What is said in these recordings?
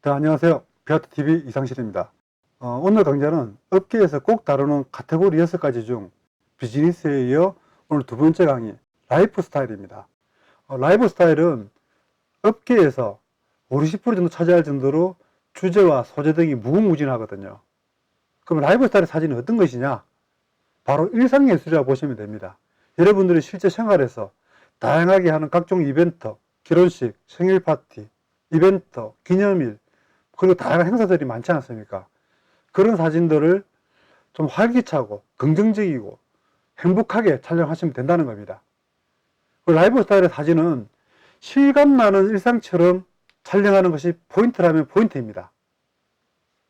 네, 안녕하세요. 비아트TV 이상실입니다. 오늘 강좌는 업계에서 꼭 다루는 카테고리 6가지 중 비즈니스에 이어 오늘 두 번째 강의, 라이프 스타일입니다. 라이프 스타일은 업계에서 50, 60% 정도 차지할 정도로 주제와 소재 등이 무궁무진하거든요. 그럼 라이프 스타일의 사진이 어떤 것이냐? 바로 일상예술이라고 보시면 됩니다. 여러분들이 실제 생활에서 다양하게 하는 각종 이벤트, 결혼식, 생일 파티, 이벤트, 기념일, 그리고 다양한 행사들이 많지 않습니까? 그런 사진들을 좀 활기차고 긍정적이고 행복하게 촬영하시면 된다는 겁니다. 라이프 스타일의 사진은 실감나는 일상처럼 촬영하는 것이 포인트라면 포인트입니다.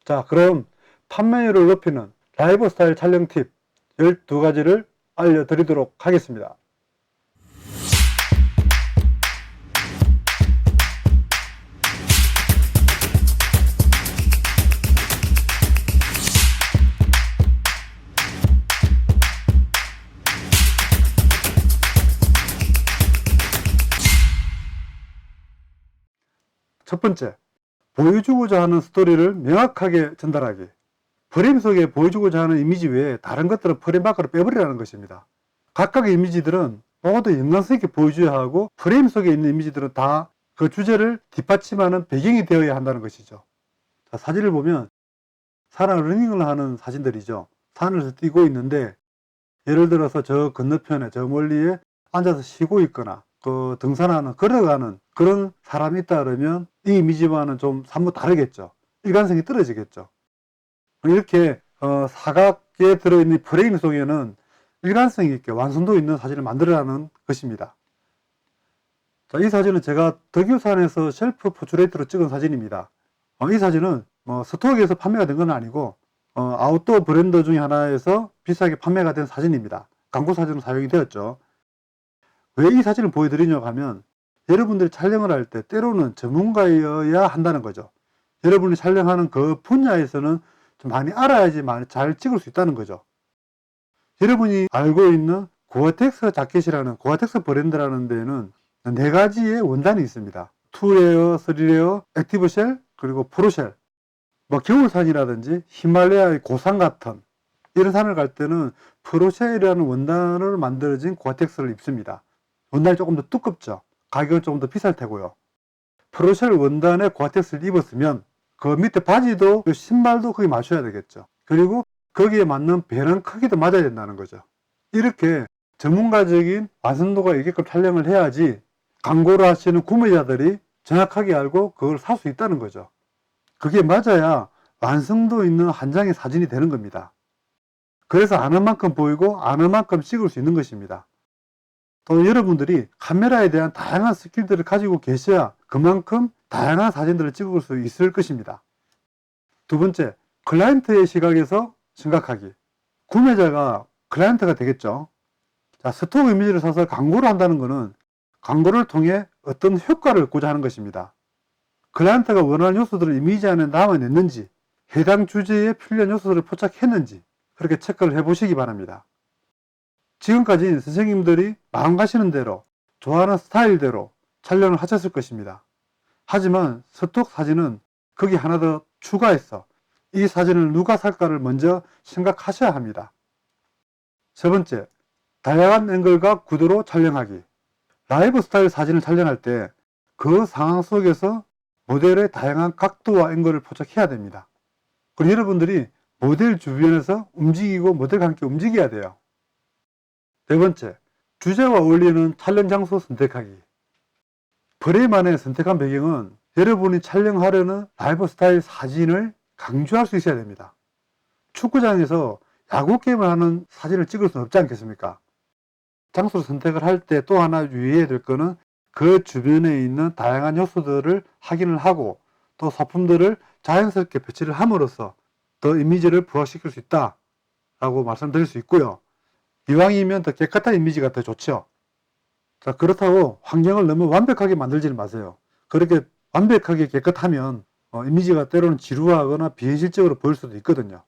자, 그럼 판매율을 높이는 라이프 스타일 촬영 팁 12가지를 알려드리도록 하겠습니다. 첫 번째, 보여주고자 하는 스토리를 명확하게 전달하기. 프레임 속에 보여주고자 하는 이미지 외에 다른 것들은 프레임 밖으로 빼버리라는 것입니다. 각각의 이미지들은 모두 연관성 있게 보여줘야 하고 프레임 속에 있는 이미지들은 다 그 주제를 뒷받침하는 배경이 되어야 한다는 것이죠. 자, 사진을 보면 사람 러닝을 하는 사진들이죠. 산을 뛰고 있는데 예를 들어서 저 건너편에 저 멀리에 앉아서 쉬고 있거나 그 등산하는 걸어가는 그런 사람이 있다 그러면 이 이미지와는 좀 사뭇 다르겠죠. 일관성이 떨어지겠죠. 이렇게 사각에 들어있는 프레임 속에는 일관성 있게 완성도 있는 사진을 만들어라는 것입니다. 자, 이 사진은 제가 덕유산에서 셀프 포트레이트로 찍은 사진입니다. 이 사진은 스토어에서 판매가 된 건 아니고 아웃도어 브랜드 중에 하나에서 비싸게 판매가 된 사진입니다. 광고 사진으로 사용이 되었죠. 왜 이 사진을 보여드리냐고 하면 여러분들이 촬영을 할 때 때로는 전문가여야 한다는 거죠. 여러분이 촬영하는 그 분야에서는 좀 많이 알아야지 잘 찍을 수 있다는 거죠. 여러분이 알고 있는 고어텍스 자켓이라는 고어텍스 브랜드라는 데에는 4가지의 원단이 있습니다. 2레어, 3레어, 액티브쉘, 그리고 프로쉘. 겨울산이라든지 히말라야의 고산 같은 이런 산을 갈 때는 프로쉘이라는 원단을 만들어진 고어텍스를 입습니다. 원단이 조금 더 두껍죠. 가격은 조금 더 비쌀 테고요. 프로쉘 원단의 고어텍스를 입었으면 그 밑에 바지도 신발도 거기 맞춰야 되겠죠. 그리고 거기에 맞는 배낭 크기도 맞아야 된다는 거죠. 이렇게 전문가적인 완성도가 있게끔 촬영을 해야지 광고를 하시는 구매자들이 정확하게 알고 그걸 살 수 있다는 거죠. 그게 맞아야 완성도 있는 한 장의 사진이 되는 겁니다. 그래서 아는 만큼 보이고 아는 만큼 찍을 수 있는 것입니다. 또 여러분들이 카메라에 대한 다양한 스킬들을 가지고 계셔야 그만큼 다양한 사진들을 찍을 수 있을 것입니다. 두 번째, 클라이언트의 시각에서 생각하기. 구매자가 클라이언트가 되겠죠. 자, 스톡 이미지를 사서 광고를 한다는 것은 광고를 통해 어떤 효과를 얻고자 하는 것입니다. 클라이언트가 원하는 요소들을 이미지 안에 담아냈는지 해당 주제에 필요한 요소들을 포착했는지 그렇게 체크를 해보시기 바랍니다. 지금까지 선생님들이 마음 가시는 대로 좋아하는 스타일대로 촬영을 하셨을 것입니다. 하지만 스톡 사진은 거기 하나 더 추가해서 이 사진을 누가 살까를 먼저 생각하셔야 합니다. 세 번째, 다양한 앵글과 구도로 촬영하기. 라이프 스타일 사진을 촬영할 때 그 상황 속에서 모델의 다양한 각도와 앵글을 포착해야 됩니다. 그리고 여러분들이 모델 주변에서 움직이고 모델과 함께 움직여야 돼요. 네 번째, 주제와 어울리는 촬영 장소 선택하기. 프레임 안에 선택한 배경은 여러분이 촬영하려는 라이프 스타일 사진을 강조할 수 있어야 됩니다. 축구장에서 야구 게임을 하는 사진을 찍을 수는 없지 않겠습니까? 장소를 선택을 할 때 또 하나 유의해야 될 것은 그 주변에 있는 다양한 요소들을 확인을 하고 또 소품들을 자연스럽게 배치를 함으로써 더 이미지를 부각시킬 수 있다 라고 말씀드릴 수 있고요. 이왕이면 더 깨끗한 이미지가 더 좋죠. 자, 그렇다고 환경을 너무 완벽하게 만들지는 마세요. 그렇게 완벽하게 깨끗하면 이미지가 때로는 지루하거나 비현실적으로 보일 수도 있거든요.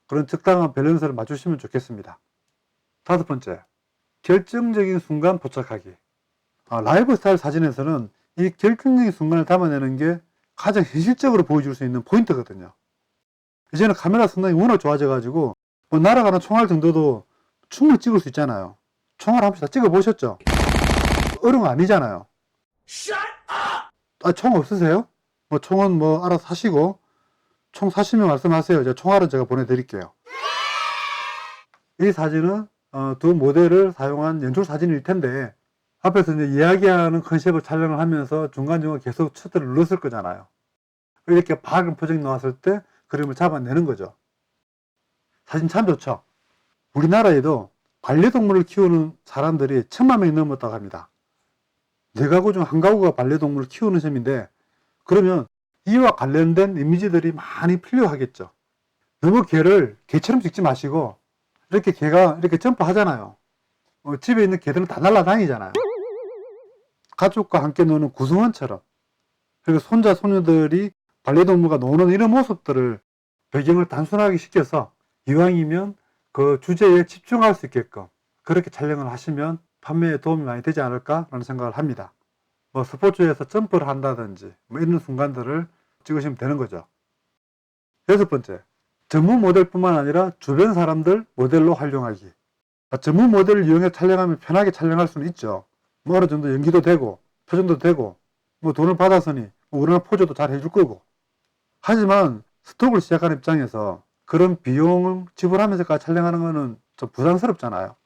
그런 적당한 밸런스를 맞추시면 좋겠습니다. 다섯 번째, 결정적인 순간 포착하기. 라이프 스타일 사진에서는 이 결정적인 순간을 담아내는 게 가장 현실적으로 보여줄 수 있는 포인트거든요. 이제는 카메라 성능이 워낙 좋아져가지고 뭐 날아가는 총알 정도도 충분히 찍을 수 있잖아요. 총알 한 번씩 다 찍어보셨죠? 어려운 거 아니잖아요. 아, 총 없으세요? 뭐 총은 뭐 알아서 사시고, 총 사시면 말씀하세요. 이제 총알은 제가 보내드릴게요. 이 사진은 두 모델을 사용한 연출 사진일 텐데, 앞에서 이제 이야기하는 컨셉을 촬영을 하면서 중간중간 계속 셔터를 눌렀을 거잖아요. 이렇게 밝은 표정이 나왔을 때 그림을 잡아내는 거죠. 사진 참 좋죠. 우리나라에도 반려동물을 키우는 사람들이 1000만 명이 넘었다고 합니다. 4가구 중 1가구가 반려동물을 키우는 셈인데, 그러면 이와 관련된 이미지들이 많이 필요하겠죠. 너무 개를 개처럼 찍지 마시고, 이렇게 개가 이렇게 점프하잖아요. 집에 있는 개들은 다 날아다니잖아요. 가족과 함께 노는 구성원처럼. 그리고 손자, 손녀들이 반려동물과 노는 이런 모습들을 배경을 단순하게 시켜서 이왕이면 그 주제에 집중할 수 있게끔 그렇게 촬영을 하시면 판매에 도움이 많이 되지 않을까라는 생각을 합니다. 뭐 스포츠에서 점프를 한다든지 뭐 이런 순간들을 찍으시면 되는 거죠. 6번째, 전문 모델뿐만 아니라 주변 사람들 모델로 활용하기. 전문 모델을 이용해 촬영하면 편하게 촬영할 수는 있죠. 뭐 어느 정도 연기도 되고 표정도 되고 뭐 돈을 받았으니 뭐 원하는 포즈도 잘 해줄 거고. 하지만 스톡을 시작하는 입장에서 그런 비용을 지불하면서까지 촬영하는 거는 좀 부담스럽잖아요.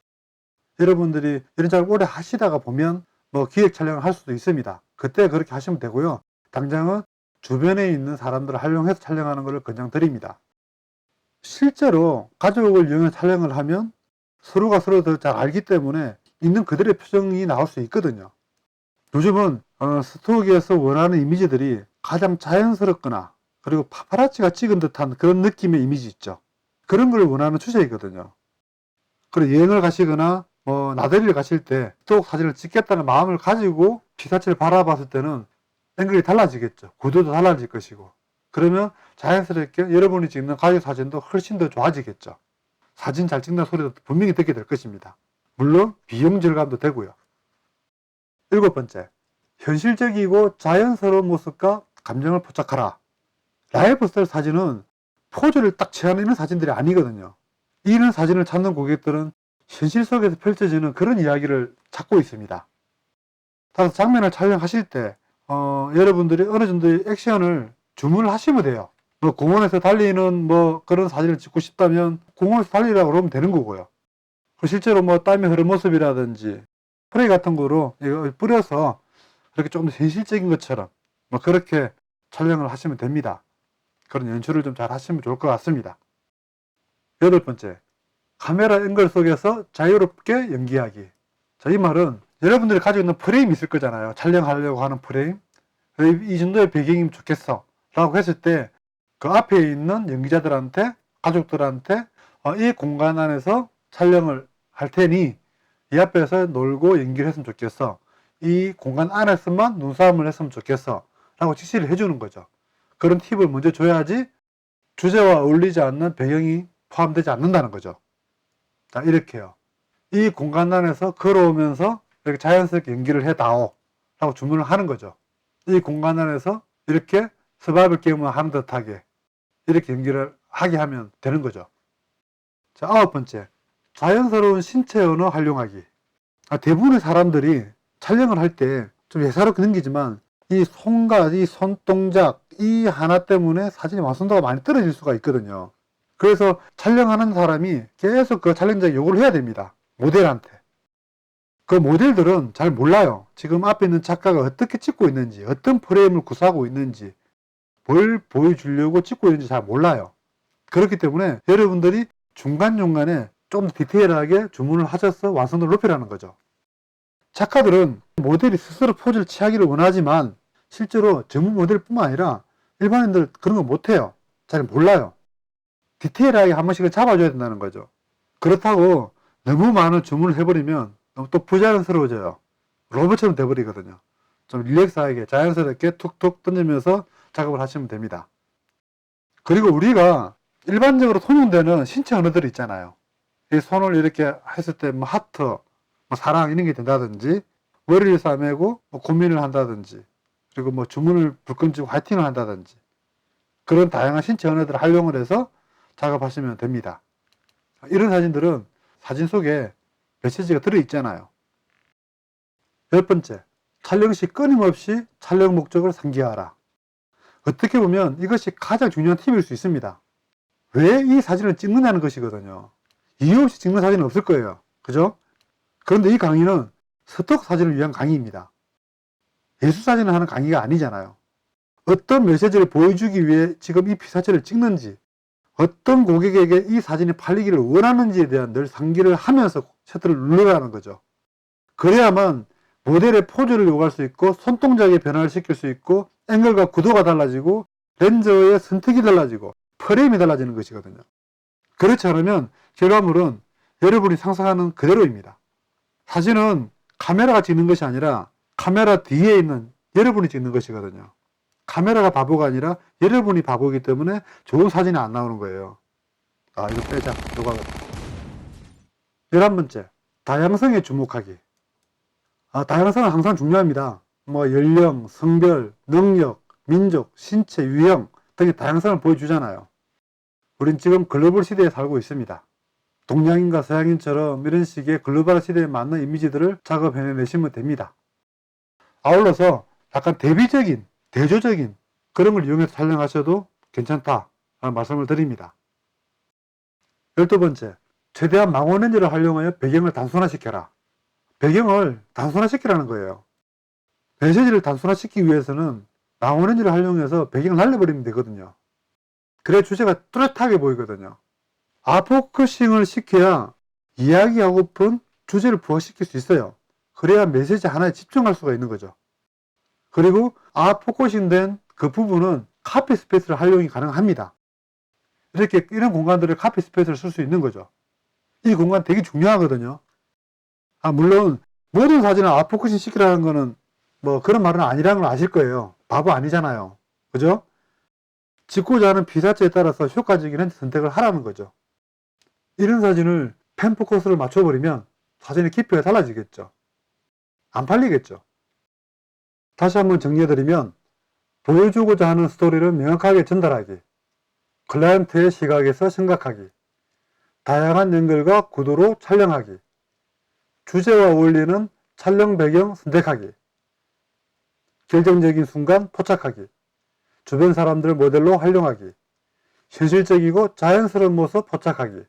여러분들이 이런 작업을 오래 하시다가 보면 뭐 기획 촬영을 할 수도 있습니다. 그때 그렇게 하시면 되고요. 당장은 주변에 있는 사람들을 활용해서 촬영하는 것을 권장드립니다. 실제로 가족을 이용해 촬영을 하면 서로가 서로 더 잘 알기 때문에 있는 그들의 표정이 나올 수 있거든요. 요즘은 스톡에서 원하는 이미지들이 가장 자연스럽거나 그리고 파파라치가 찍은 듯한 그런 느낌의 이미지 있죠. 그런 걸 원하는 추세이거든요. 그리고 여행을 가시거나 뭐 나들이를 가실 때 스톡 사진을 찍겠다는 마음을 가지고 피사체를 바라봤을 때는 앵글이 달라지겠죠. 구도도 달라질 것이고. 그러면 자연스럽게 여러분이 찍는 가족 사진도 훨씬 더 좋아지겠죠. 사진 잘 찍는다는 소리도 분명히 듣게 될 것입니다. 물론 비용 절감도 되고요. 7번째, 현실적이고 자연스러운 모습과 감정을 포착하라. 라이프 스타일 사진은 포즈를 딱 취하는 사진들이 아니거든요. 이런 사진을 찾는 고객들은 현실 속에서 펼쳐지는 그런 이야기를 찾고 있습니다. 따라서 장면을 촬영하실 때 여러분들이 어느 정도의 액션을 주문을 하시면 돼요. 뭐 공원에서 달리는 뭐 그런 사진을 찍고 싶다면 공원에서 달리라고 그러면 되는 거고요. 실제로 뭐 땀이 흐르는 모습이라든지 스프레이 같은 거로 이거 뿌려서 이렇게 좀 더 현실적인 것처럼 뭐 그렇게 촬영을 하시면 됩니다. 그런 연출을 좀 잘 하시면 좋을 것 같습니다. 8번째, 카메라 앵글 속에서 자유롭게 연기하기. 자, 이 말은 여러분들이 가지고 있는 프레임이 있을 거잖아요. 촬영하려고 하는 프레임. 이 정도의 배경이면 좋겠어 라고 했을 때 그 앞에 있는 연기자들한테, 가족들한테 이 공간 안에서 촬영을 할 테니 이 앞에서 놀고 연기를 했으면 좋겠어. 이 공간 안에서만 눈싸움을 했으면 좋겠어 라고 지시를 해주는 거죠. 그런 팁을 먼저 줘야지 주제와 어울리지 않는 배경이 포함되지 않는다는 거죠. 자, 이렇게요. 이 공간 안에서 걸어오면서 이렇게 자연스럽게 연기를 해다오 라고 주문을 하는 거죠. 이 공간 안에서 이렇게 서바이벌 게임을 하는 듯하게 이렇게 연기를 하게 하면 되는 거죠. 자, 9번째, 자연스러운 신체 언어 활용하기. 대부분의 사람들이 촬영을 할 때 좀 예사롭게 넘기지만 이 손과 이 손동작 이 하나 때문에 사진의 완성도가 많이 떨어질 수가 있거든요. 그래서 촬영하는 사람이 계속 그 촬영자에게 요구를 해야 됩니다. 모델한테. 그 모델들은 잘 몰라요. 지금 앞에 있는 작가가 어떻게 찍고 있는지, 어떤 프레임을 구사하고 있는지, 뭘 보여주려고 찍고 있는지 잘 몰라요. 그렇기 때문에 여러분들이 중간중간에 좀 더 디테일하게 주문을 하셔서 완성도를 높이라는 거죠. 작가들은 모델이 스스로 포즈를 취하기를 원하지만 실제로 전문 모델뿐만 아니라 일반인들 그런 거 못해요. 잘 몰라요. 디테일하게 한 번씩은 잡아줘야 된다는 거죠. 그렇다고 너무 많은 주문을 해버리면 너무 또 부자연스러워져요. 로봇처럼 돼버리거든요. 좀 릴렉스하게 자연스럽게 툭툭 던지면서 작업을 하시면 됩니다. 그리고 우리가 일반적으로 통용되는 신체 언어들이 있잖아요. 이 손을 이렇게 했을 때 뭐 하트, 뭐 사랑 이런 게 된다든지 머리를 싸매고 뭐 고민을 한다든지 그리고 뭐 주문을 불끈 쥐고 화이팅을 한다든지 그런 다양한 신체 언어들을 활용을 해서 작업하시면 됩니다. 이런 사진들은 사진 속에 메시지가 들어있잖아요. 10번째, 촬영 시 끊임없이 촬영 목적을 상기하라. 어떻게 보면 이것이 가장 중요한 팁일 수 있습니다. 왜 이 사진을 찍느냐는 것이거든요. 이유 없이 찍는 사진은 없을 거예요. 그죠? 그런데 이 강의는 스톡 사진을 위한 강의입니다. 예술 사진을 하는 강의가 아니잖아요. 어떤 메시지를 보여주기 위해 지금 이 피사체를 찍는지, 어떤 고객에게 이 사진이 팔리기를 원하는지에 대한 늘 상기를 하면서 셔터를 누르라는 거죠. 그래야만 모델의 포즈를 요구할 수 있고 손동작의 변화를 시킬 수 있고 앵글과 구도가 달라지고 렌즈의 선택이 달라지고 프레임이 달라지는 것이거든요. 그렇지 않으면 결과물은 여러분이 상상하는 그대로입니다. 사진은 카메라가 찍는 것이 아니라 카메라 뒤에 있는 여러분이 찍는 것이거든요. 카메라가 바보가 아니라 여러분이 바보이기 때문에 좋은 사진이 안 나오는 거예요. 아, 이거 빼자. 요거 11번째, 다양성에 주목하기. 다양성은 항상 중요합니다. 뭐 연령, 성별, 능력, 민족, 신체, 유형 등의 다양성을 보여주잖아요. 우린 지금 글로벌 시대에 살고 있습니다. 동양인과 서양인처럼 이런 식의 글로벌 시대에 맞는 이미지들을 작업해내시면 됩니다. 아울러서 약간 대비적인, 대조적인 그런 걸 이용해서 촬영하셔도 괜찮다라는 말씀을 드립니다. 12번째, 최대한 망원렌즈를 활용하여 배경을 단순화시켜라. 배경을 단순화시키라는 거예요. 메시지를 단순화시키기 위해서는 망원렌즈를 활용해서 배경을 날려버리면 되거든요. 그래야 주제가 뚜렷하게 보이거든요. 아포커싱을 시켜야 이야기하고픈 주제를 부각시킬 수 있어요. 그래야 메시지 하나에 집중할 수가 있는 거죠. 그리고 아포커싱 된 그 부분은 카피 스페이스를 활용이 가능합니다. 이렇게 이런 공간들을 카피 스페이스를 쓸 수 있는 거죠. 이 공간 되게 중요하거든요. 물론 모든 사진을 아포커싱 시키라는 거는 뭐 그런 말은 아니라는 걸 아실 거예요. 바보 아니잖아요. 그죠? 찍고자 하는 피사체에 따라서 효과적인 렌즈 선택을 하라는 거죠. 이런 사진을 펜 포커스를 맞춰버리면 사진의 깊이가 달라지겠죠. 안 팔리겠죠. 다시 한번 정리해드리면 보여주고자 하는 스토리를 명확하게 전달하기, 클라이언트의 시각에서 생각하기, 다양한 앵글과 구도로 촬영하기, 주제와 어울리는 촬영 배경 선택하기, 결정적인 순간 포착하기, 주변 사람들을 모델로 활용하기, 현실적이고 자연스러운 모습 포착하기,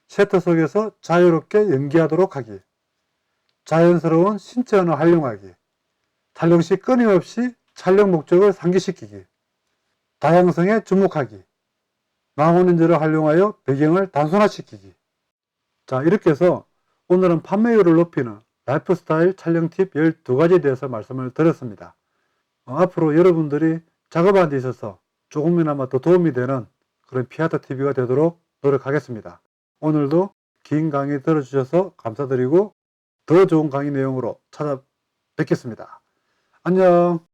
셔터 속에서 자유롭게 연기하도록 하기, 자연스러운 신체 언어 활용하기, 촬영 시 끊임없이 촬영 목적을 상기시키기, 다양성에 주목하기, 망원렌즈를 활용하여 배경을 단순화시키기. 자, 이렇게 해서 오늘은 판매율을 높이는 라이프스타일 촬영 팁 12가지에 대해서 말씀을 드렸습니다. 앞으로 여러분들이 작업하는 데 있어서 조금이나마 더 도움이 되는 그런 피아터 TV가 되도록 노력하겠습니다. 오늘도 긴 강의 들어주셔서 감사드리고 더 좋은 강의 내용으로 찾아뵙겠습니다. 안녕.